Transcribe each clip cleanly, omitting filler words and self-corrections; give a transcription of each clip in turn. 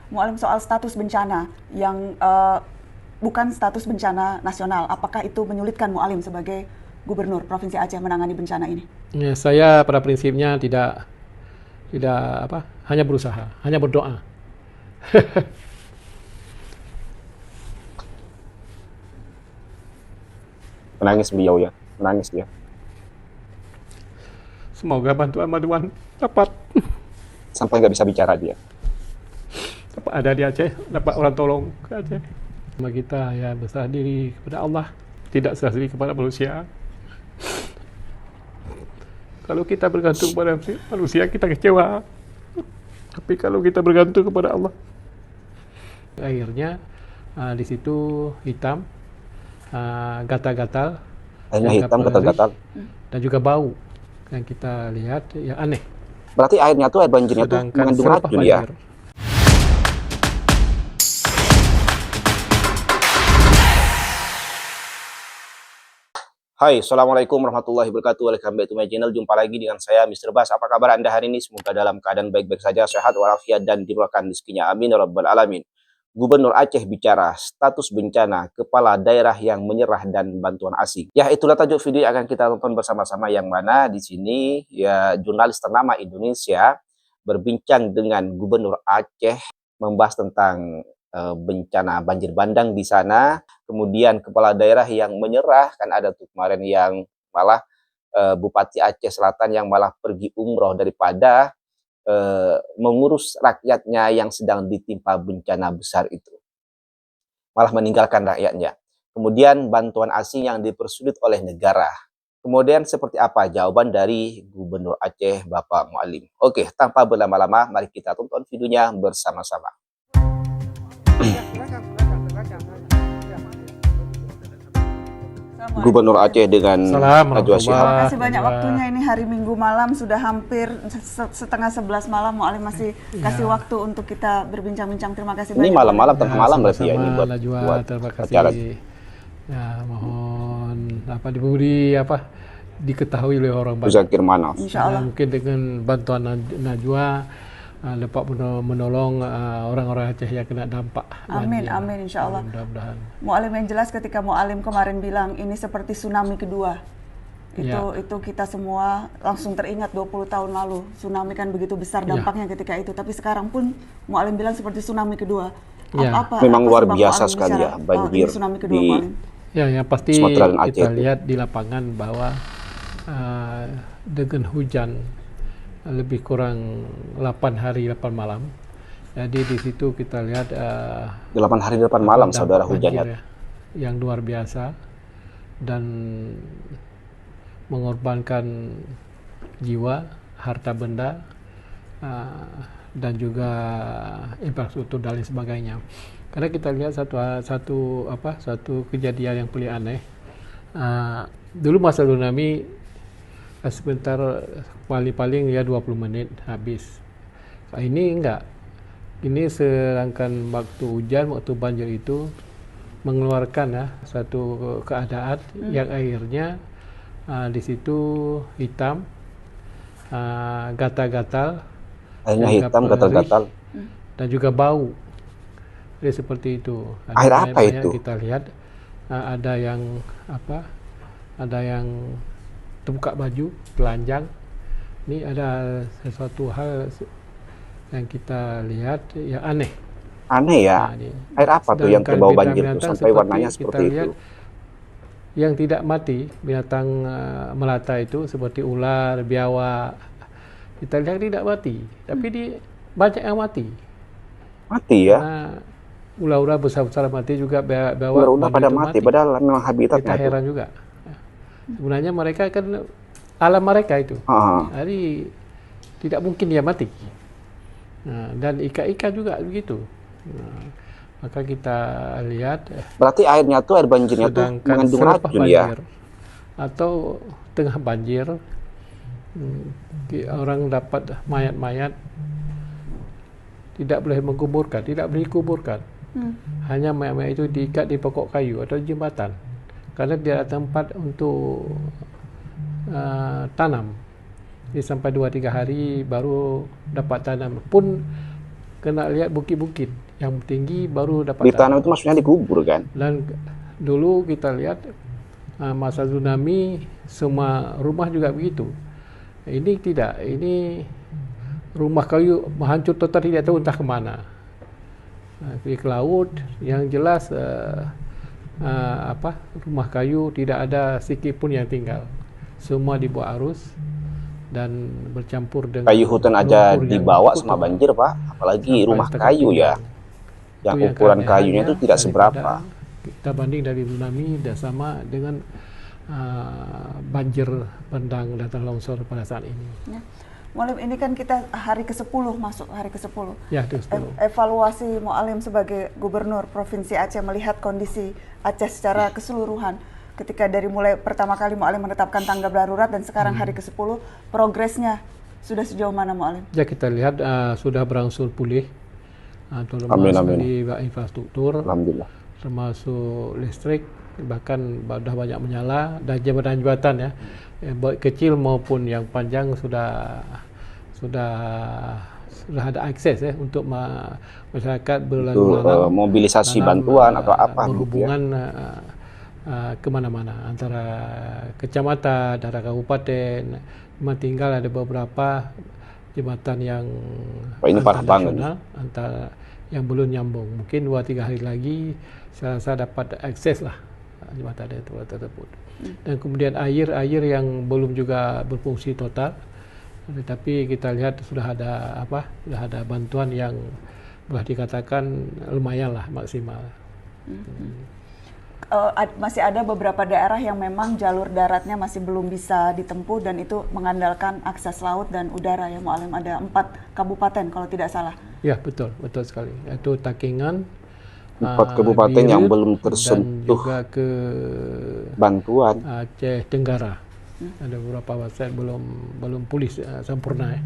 Mu'alim, soal status bencana yang bukan status bencana nasional, apakah itu menyulitkan Mu'alim sebagai Gubernur Provinsi Aceh menangani bencana ini? Ya, saya pada prinsipnya tidak hanya berusaha, hanya berdoa. Menangis beliau ya, menangis dia. Semoga bantuan dapat Sampai nggak bisa bicara dia. ada di Aceh, dapat orang tolong ke Aceh. Sama kita ya berserah diri kepada Allah, tidak serah diri kepada manusia. Kalau kita bergantung pada manusia, kita kecewa. Tapi kalau kita bergantung kepada Allah, akhirnya di situ hitam, gatal-gatal, Airnya hitam, gatal-gatal. dan juga bau yang kita lihat ya aneh. Berarti airnya tuh, air banjirnya tuh Sedangkan mengandung selepas racun ya. banjir, Hai, Assalamualaikum warahmatullahi wabarakatuh. Welcome back to my channel. Jumpa lagi dengan saya, Mr. Bas. Apa kabar Anda hari ini? Semoga dalam keadaan baik-baik saja, sehat walafiat, dan dimurahkan rezekinya. Amin ya rabbal alamin. Gubernur Aceh bicara status bencana, kepala daerah yang menyerah, dan bantuan asing. Ya, itulah tajuk video yang akan kita tonton bersama-sama, yang mana di sini ya jurnalis ternama Indonesia berbincang dengan Gubernur Aceh, membahas tentang bencana banjir bandang di sana. Kemudian kepala daerah yang menyerah, kan ada tuh kemarin yang malah Bupati Aceh Selatan yang malah pergi umroh daripada mengurus rakyatnya yang sedang ditimpa bencana besar itu, malah meninggalkan rakyatnya. Kemudian bantuan asing yang dipersulit oleh negara. Kemudian seperti apa jawaban dari Gubernur Aceh Bapak Mu'alim? Oke, tanpa berlama-lama, mari kita tonton videonya bersama-sama. Gubernur Aceh dengan Najwa Shihab. Terima kasih banyak waktunya, ini hari Minggu malam, sudah hampir setengah 11 malam. Mu'alim masih kasih waktu untuk kita berbincang-bincang. Terima kasih banyak. Ini malam-malam, tengah malam berarti ya ini buat Najwa, terima kasih. acara. Ya, mohon diketahui oleh orang banyak. Zakir Manaf. Insya Allah. Mungkin dengan bantuan Najwa dapat menolong orang-orang Aceh yang kena dampak Amin, banjir. amin, insya Allah. Mudah-mudahan. Mu'alim, yang jelas ketika Mu'alim kemarin bilang ini seperti tsunami kedua, itu kita semua langsung teringat 20 tahun lalu. Tsunami kan begitu besar dampaknya ketika itu, tapi sekarang pun Mu'alim bilang seperti tsunami kedua. Memang luar sebab biasa Mu'alim sekali bicara, ya banjir ini tsunami kedua, di Mu'alim? Ya, yang pasti Sumatera dan Aceh kita itu. lihat di lapangan bahwa dengan hujan lebih kurang 8 hari 8 malam. Jadi di situ kita lihat 8 hari 8 malam saudara banjir hujannya. yang luar biasa dan mengorbankan jiwa, harta benda, dan juga infrastruktur dan lain sebagainya. Karena kita lihat satu kejadian yang paling aneh. Dulu masa tsunami sebentar, paling ya 20 menit habis. Ini enggak. Ini sedangkan waktu hujan, waktu banjir itu mengeluarkan satu keadaan yang akhirnya di situ hitam, gatal-gatal, Airnya hitam, gatal-gatal. dan juga bau. Jadi seperti itu. Air apa itu? Kita lihat ada yang terbuka baju, telanjang. Ini ada sesuatu hal yang kita lihat yang aneh. Aneh ya. Air apa tuh yang terbawa banjir itu sampai warnanya seperti itu? Yang tidak mati, binatang melata itu seperti ular, biawak, kita lihat tidak mati, tapi banyak yang mati. Mati ya? Ular-ular besar-besar mati juga, biawak. Ular-ular pada mati, padahal memang habitatnya. Kita heran juga. Sebenarnya mereka kan alam mereka itu. Jadi tidak mungkin dia mati. Dan ikan-ikan juga begitu. Maka kita lihat. Berarti airnya tuh, air banjirnya tuh mengandung racun ya? Atau tengah banjir, orang dapat mayat-mayat, tidak boleh menguburkan, tidak boleh dikuburkan. Hanya mayat-mayat itu diikat di pokok kayu atau jembatan. Karena dia ada tempat untuk tanam. Jadi sampai 2-3 hari baru dapat tanam. Pun kena lihat bukit-bukit yang tinggi baru dapat Ditanam itu maksudnya dikubur kan? Dan dulu kita lihat masa tsunami semua rumah juga begitu. Ini tidak, ini rumah kayu hancur total, tidak tahu entah kemana. Pergi ke laut, yang jelas rumah kayu tidak ada sedikit pun yang tinggal. Semua dibawa arus dan bercampur dengan Kayu hutan aja dibawa sama banjir, Pak. Apalagi rumah kayu ya. Yang ukuran kayunya itu tidak seberapa. Kita banding dari tsunami dan sama dengan banjir bandang dan tanah longsor pada saat ini. Ya. Mu'alim, ini kan kita hari ke-10, masuk hari ke-10. Ya, ke-10. Evaluasi Mu'alim sebagai Gubernur Provinsi Aceh melihat kondisi Aceh secara keseluruhan. Ketika dari mulai pertama kali Mu'alim menetapkan tanggap darurat dan sekarang hari ke-10, progresnya sudah sejauh mana Mu'alim? Ya, kita lihat sudah berangsur pulih. Termasuk di infrastruktur. Alhamdulillah. Termasuk listrik, bahkan sudah banyak menyala, dan jembatan-jembatan ya, baik kecil maupun yang panjang sudah ada akses ya untuk masyarakat berlalu lalang, mobilisasi bantuan atau apa berhubungan kemana-mana antara kecamatan, antara kabupaten. Memang tinggal ada beberapa jembatan yang nasional, antara yang belum nyambung. Mungkin 2-3 hari lagi saya rasa dapat akses lah jembatan itu tersebut. Dan kemudian air yang belum juga berfungsi total, tetapi kita lihat sudah ada bantuan yang boleh dikatakan lumayan lah, maksimal. Masih ada beberapa daerah yang memang jalur daratnya masih belum bisa ditempuh dan itu mengandalkan akses laut dan udara ya Mu'alim. Ada 4 kabupaten kalau tidak salah. Ya, betul sekali. Itu Takengan, 4 kabupaten Birit, yang belum tersentuh juga ke bantuan. Aceh Tenggara. Ada beberapa kawasan belum pulih sempurna ya.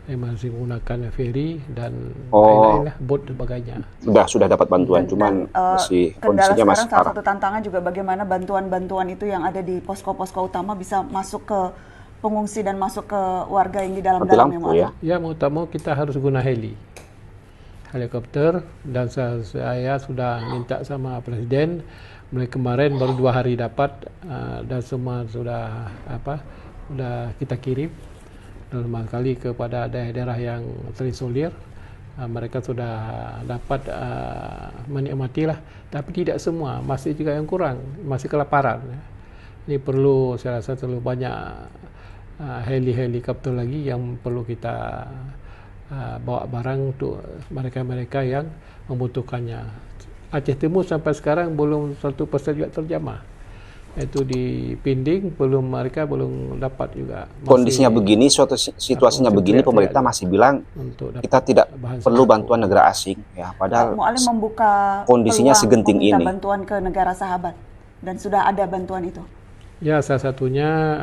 Yang masih menggunakan ferry dan lain-lain lah, bot dan sebagainya. Sudah dapat bantuan, cuman masih kondisinya masih parah. Salah satu tantangan juga bagaimana bantuan-bantuan itu yang ada di posko-posko utama bisa masuk ke pengungsi dan masuk ke warga yang di dalam-dalamnya. Ya, mau tak mau kita harus guna helikopter, dan saya sudah minta sama Presiden mulai kemarin, baru 2 hari dapat, dan semua sudah kita kirim normal kali kepada daerah-daerah yang terisolir. Mereka sudah dapat menikmati lah, tapi tidak semua, masih juga yang kurang, masih kelaparan. Ini perlu, saya rasa terlalu banyak helikopter lagi yang perlu kita bawa barang untuk mereka-mereka yang membutuhkannya. Aceh Timur sampai sekarang belum 1% juga terjamah. Itu di Pinding mereka belum dapat juga. Kondisinya begini, situasinya begini, pemerintah masih bilang kita tidak perlu bantuan negara asing. Ya, padahal Mu'alim membuka kondisinya segenting ini. Bantuan ke negara sahabat dan sudah ada bantuan itu. Ya, salah satunya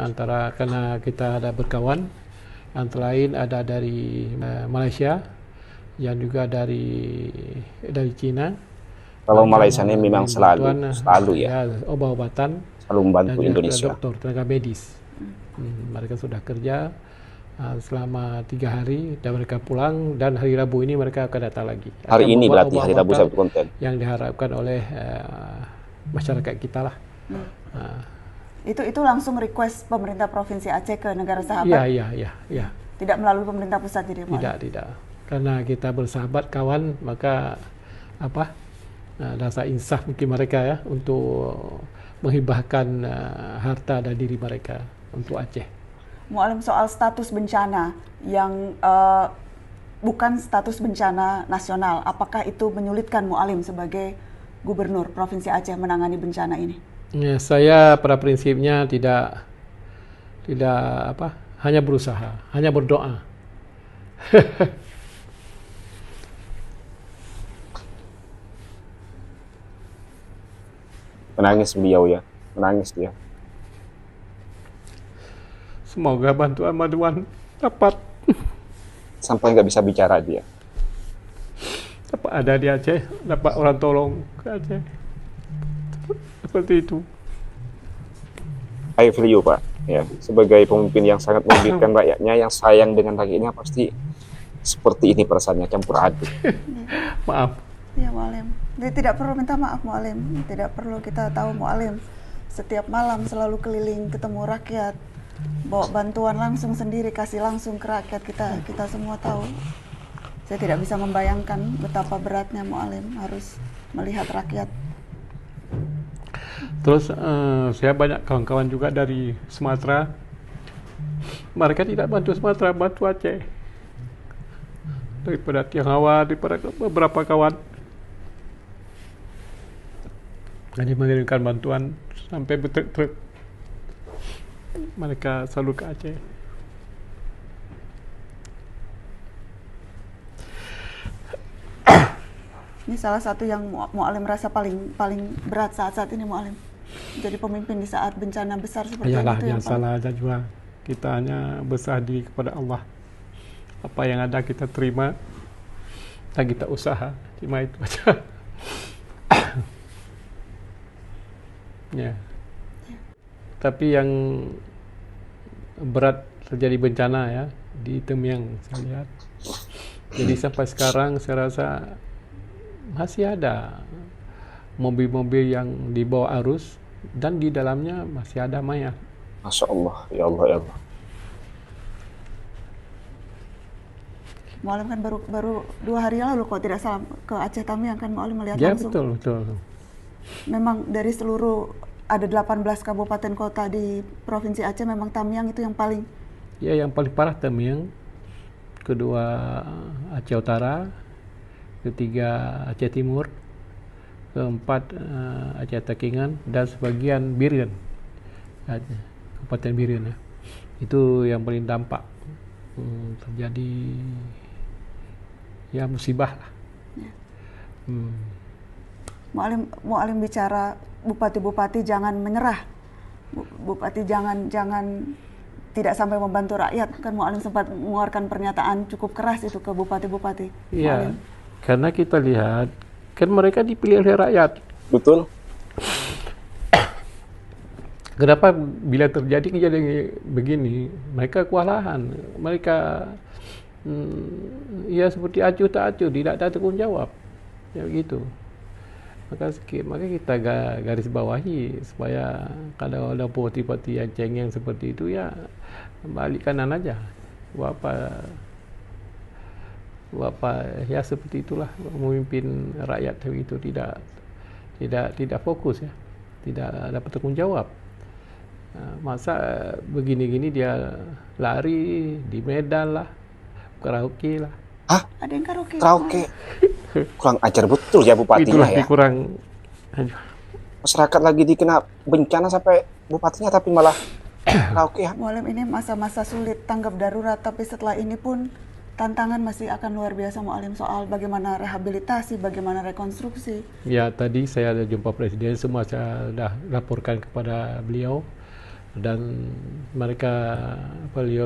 karena kita ada berkawan, antara lain ada dari Malaysia, yang juga dari China. Kalau Malaysia ini memang selalu ya obat-obatan, selalu membantu Indonesia. Dokter, tenaga medis. Mereka sudah kerja selama 3 hari dan mereka pulang, dan hari Rabu ini mereka akan datang lagi. Hari ini berarti hari Rabu satu konten. Yang diharapkan oleh masyarakat kita lah. Itu langsung request pemerintah Provinsi Aceh ke negara sahabat? Iya. Tidak melalui pemerintah pusat jadi Mu'alim? Tidak. Karena kita bersahabat, kawan, maka rasa insaf mungkin mereka ya untuk menghibahkan harta dan diri mereka untuk Aceh. Mu'alim, soal status bencana yang bukan status bencana nasional, apakah itu menyulitkan Mu'alim sebagai Gubernur Provinsi Aceh menangani bencana ini? Ya, saya pada prinsipnya tidak hanya berusaha, hanya berdoa. Menangis beliau ya, menangis dia. Semoga bantuan dapat. Sampai nggak bisa bicara dia. Dapat ada di Aceh, dapat orang tolong ke Aceh. Seperti itu. I feel you, Pak. Ya, sebagai pemimpin yang sangat memikirkan rakyatnya, yang sayang dengan rakyatnya, pasti seperti ini perasaannya, campur aduk. Maaf. Ya Mu'alim, tidak perlu minta maaf Mu'alim, tidak perlu. Kita tahu Mu'alim setiap malam selalu keliling ketemu rakyat, bawa bantuan langsung sendiri, kasih langsung ke rakyat. Kita semua tahu. Saya tidak bisa membayangkan betapa beratnya Mu'alim harus melihat rakyat. Terus saya banyak kawan-kawan juga dari Sumatera. Mereka tidak bantu Sumatera, bantu Aceh. Daripada Tionghoa, daripada beberapa kawan. Jadi mengirimkan bantuan sampai bertruk-truk. Mereka selalu ke Aceh. Ini salah satu yang Mu'alim rasa paling berat saat ini Mu'alim. Jadi pemimpin di saat bencana besar seperti Ayalah, itu. yang salah aja juga. Kita hanya berserah diri kepada Allah. Apa yang ada kita terima dan kita usaha. Cuma itu aja. Ya. Tapi yang berat terjadi bencana ya di Temiang saya lihat. Jadi sampai sekarang saya rasa masih ada mobil-mobil yang dibawa arus dan di dalamnya masih ada mayat. Masya Allah, ya Allah, ya Allah. Mu'alim kan baru 2 hari lalu kalau tidak salah ke Aceh Tamiang kan Mu'alim melihat Ya langsung. betul. Memang dari seluruh ada 18 kabupaten kota di Provinsi Aceh, memang Tamiang itu yang paling. Ya, yang paling parah Tamiang, kedua Aceh Utara, ketiga Aceh Timur, keempat Aceh Takengan, dan sebagian Birian, Kabupaten Birian ya. Itu yang paling dampak terjadi ya musibah lah. Ya. Mu'alim bicara bupati-bupati jangan menyerah, bupati jangan tidak sampai membantu rakyat, kan Mu'alim sempat mengeluarkan pernyataan cukup keras itu ke bupati-bupati. Iya, karena kita lihat kan mereka dipilih oleh rakyat. Betul. Kenapa bila terjadi kejadian begini mereka kewalahan, mereka ya seperti acuh tak acuh, tidak ada tanggung jawab, ya begitu. Maka kita garis bawahi supaya kalau ada bupati-bupati yang cengeng seperti itu ya balik kanan aja. Bapak ya seperti itulah memimpin rakyat begitu, tidak fokus ya, tidak dapat tanggung jawab. Masa begini-gini dia lari di Medan lah, karaoke lah. Hah? Ada yang karaoke? Karaoke? Kurang ajar betul ya bupatinya. Itulah, ya. Kurang. Masyarakat lagi dikena bencana sampai bupatinya tapi malah karaoke ya. Mu'alim, ini masa-masa sulit, tanggap darurat, tapi setelah ini pun tantangan masih akan luar biasa Mu'alim, soal bagaimana rehabilitasi, bagaimana rekonstruksi. Ya, tadi saya ada jumpa Presiden, semua saya sudah laporkan kepada beliau. Dan beliau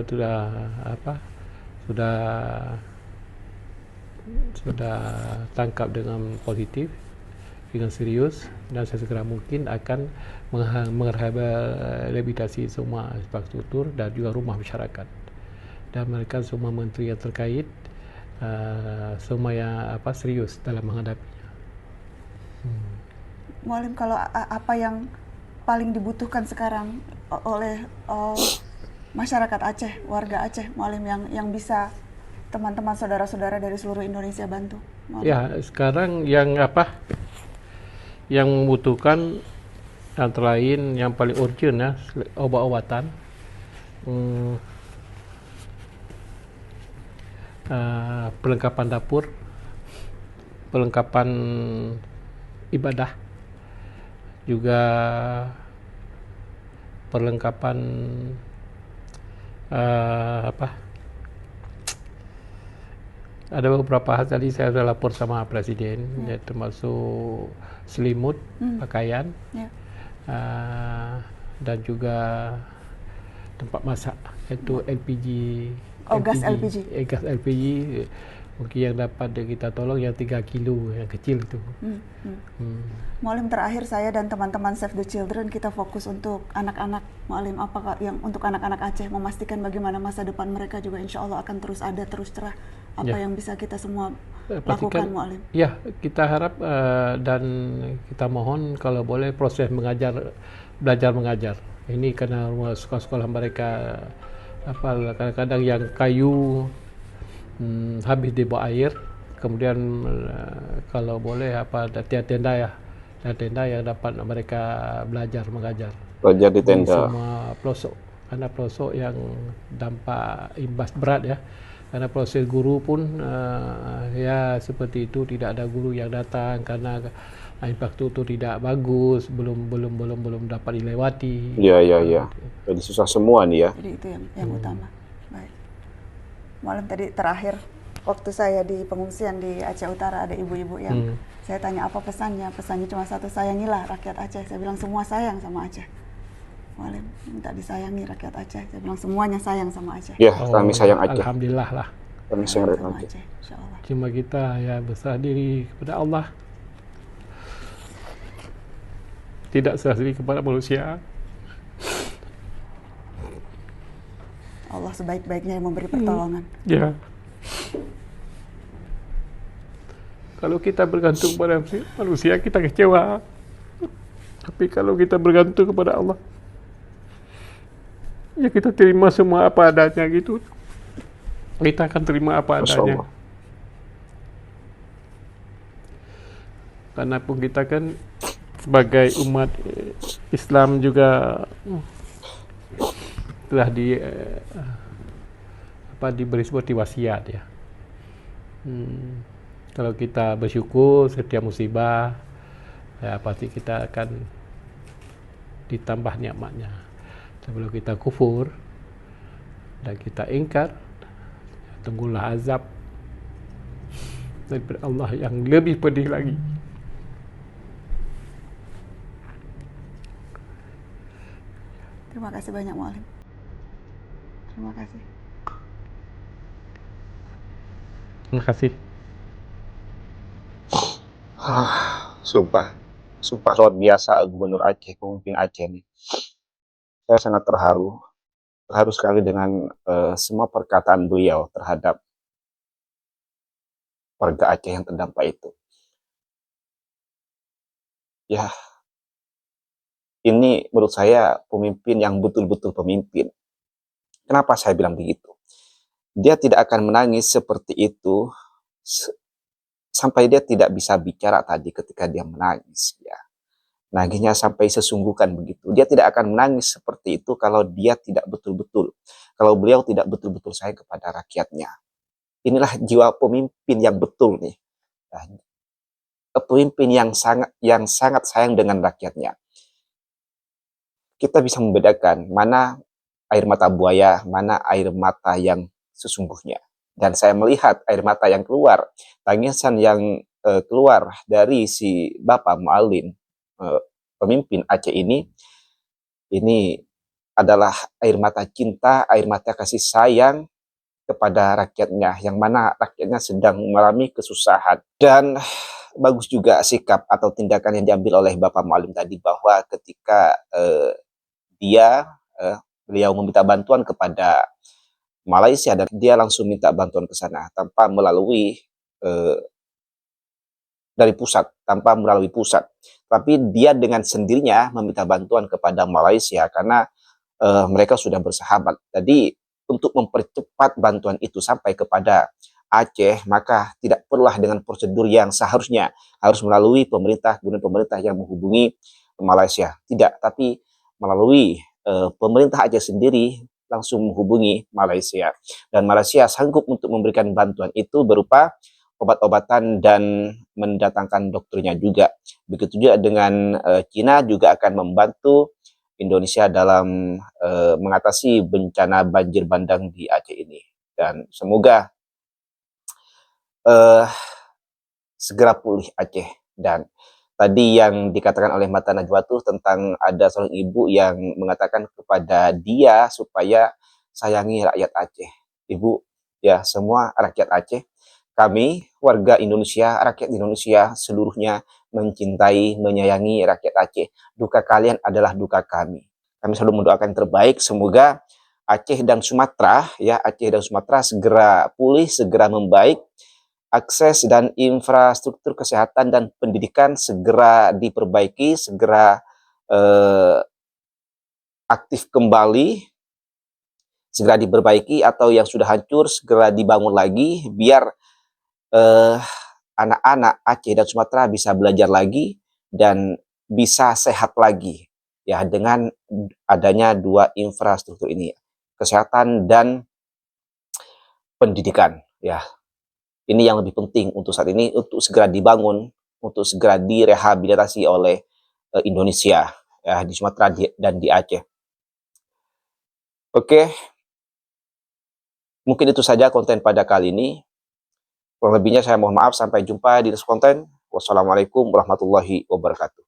sudah tangkap dengan positif, dengan serius, dan sesegera mungkin akan merehabilitasi semua infrastruktur dan juga rumah masyarakat. Dan mereka semua menteri yang terkait semua yang serius dalam menghadapinya. Mu'alim, kalau apa yang paling dibutuhkan sekarang oleh masyarakat Aceh, warga Aceh, Mu'alim, yang bisa teman-teman saudara-saudara dari seluruh Indonesia bantu? Mu'alim. Ya, sekarang yang membutuhkan antara lain yang paling urgent ya, obat-obatan, perlengkapan dapur, perlengkapan ibadah, juga perlengkapan ada beberapa hal tadi saya sudah lapor sama Presiden, ya, termasuk selimut, pakaian, dan juga tempat masak, yaitu LPG. Gas LPG. Gas LPG mungkin yang dapat kita tolong yang 3 kilo yang kecil itu. Mu'alim, terakhir saya dan teman-teman Save the Children kita fokus untuk anak-anak. Mu'alim, apakah yang untuk anak-anak Aceh, memastikan bagaimana masa depan mereka juga insya Allah akan terus ada, terus cerah. apa yang bisa kita semua lakukan, pastikan Mu'alim? ya, kita harap dan kita mohon kalau boleh proses belajar mengajar ini, karena sekolah-sekolah mereka kadang-kadang yang kayu habis di bawah air, kemudian kalau boleh ada tenda yang dapat mereka belajar mengajar Belajar di di tenda. semua pelosok, karena pelosok yang dampak imbas berat ya, karena proses guru pun ya seperti itu, tidak ada guru yang datang karena infrastruktur tidak bagus, belum dapat dilewati. Iya. Jadi susah semua nih ya. Jadi itu yang utama. Baik. Mu'alim, tadi terakhir waktu saya di pengungsian di Aceh Utara, ada ibu-ibu yang saya tanya apa pesannya. Pesannya cuma satu, sayangilah rakyat Aceh. Saya bilang semua sayang sama Aceh. Mu'alim minta disayangi rakyat Aceh. Saya bilang semuanya sayang sama Aceh. Ya, kami sayang Aceh. Alhamdulillah lah. Kami sayang sama Aceh. Aceh, insyaallah. Cuma kita ya berserah diri kepada Allah, tidak serah diri kepada manusia. Allah sebaik-baiknya yang memberi pertolongan. Ya. Kalau kita bergantung pada manusia, kita kecewa. Tapi kalau kita bergantung kepada Allah, ya kita terima semua apa adanya gitu. Kita akan terima apa adanya. Karena pun kita kan sebagai umat Islam juga telah diberi seperti wasiat ya. Kalau kita bersyukur setiap musibah, ya pasti kita akan ditambah nikmatnya. Sebelum kita kufur dan kita ingkar, tunggulah azab daripada Allah yang lebih pedih lagi. Terima kasih banyak, Mu'alim. Terima kasih. Terima kasih. Sumpah luar biasa Gubernur Aceh, pemimpin Aceh nih. Saya sangat terharu sekali dengan semua perkataan beliau terhadap warga Aceh yang terdampak itu. Ya, ini menurut saya pemimpin yang betul-betul pemimpin. Kenapa saya bilang begitu? Dia tidak akan menangis seperti itu sampai dia tidak bisa bicara tadi ketika dia menangis ya. Nangisnya sampai sesungguhkan begitu. Dia tidak akan menangis seperti itu kalau dia tidak betul-betul, kalau beliau tidak betul-betul sayang kepada rakyatnya. Inilah jiwa pemimpin yang betul nih. Pemimpin yang sangat sayang dengan rakyatnya. Kita bisa membedakan mana air mata buaya, mana air mata yang sesungguhnya. Dan saya melihat air mata yang keluar, tangisan yang keluar dari si Bapak Mu'alim, pemimpin Aceh ini adalah air mata cinta, air mata kasih sayang kepada rakyatnya, yang mana rakyatnya sedang mengalami kesusahan. Dan bagus juga sikap atau tindakan yang diambil oleh Bapak Mu'alim tadi, bahwa ketika beliau meminta bantuan kepada Malaysia, dan dia langsung minta bantuan ke sana tanpa melalui tanpa melalui pusat, tapi dia dengan sendirinya meminta bantuan kepada Malaysia karena mereka sudah bersahabat. Jadi untuk mempercepat bantuan itu sampai kepada Aceh, maka tidak perlulah dengan prosedur yang seharusnya harus melalui pemerintah yang menghubungi Malaysia. Tidak, tapi melalui pemerintah Aceh sendiri langsung menghubungi Malaysia, dan Malaysia sanggup untuk memberikan bantuan itu berupa obat-obatan dan mendatangkan dokternya juga. Begitu juga dengan China juga akan membantu Indonesia dalam mengatasi bencana banjir bandang di Aceh ini. Dan semoga segera pulih Aceh. Dan tadi yang dikatakan oleh Mata Najwatuh tentang ada seorang ibu yang mengatakan kepada dia supaya sayangi rakyat Aceh. Ibu, ya semua rakyat Aceh, kami warga Indonesia, rakyat Indonesia seluruhnya mencintai, menyayangi rakyat Aceh. Duka kalian adalah duka kami. Kami selalu mendoakan yang terbaik, semoga Aceh dan Sumatera, ya Aceh dan Sumatera segera pulih, segera membaik, akses dan infrastruktur kesehatan dan pendidikan segera diperbaiki, segera aktif kembali, segera diperbaiki, atau yang sudah hancur segera dibangun lagi, biar anak-anak Aceh dan Sumatera bisa belajar lagi dan bisa sehat lagi, ya dengan adanya dua infrastruktur ini, kesehatan dan pendidikan, ya. Ini yang lebih penting untuk saat ini, untuk segera dibangun, untuk segera direhabilitasi oleh Indonesia, ya, di Sumatera dan di Aceh. Oke, mungkin itu saja konten pada kali ini. Kurang lebihnya saya mohon maaf, sampai jumpa di next konten. Wassalamualaikum warahmatullahi wabarakatuh.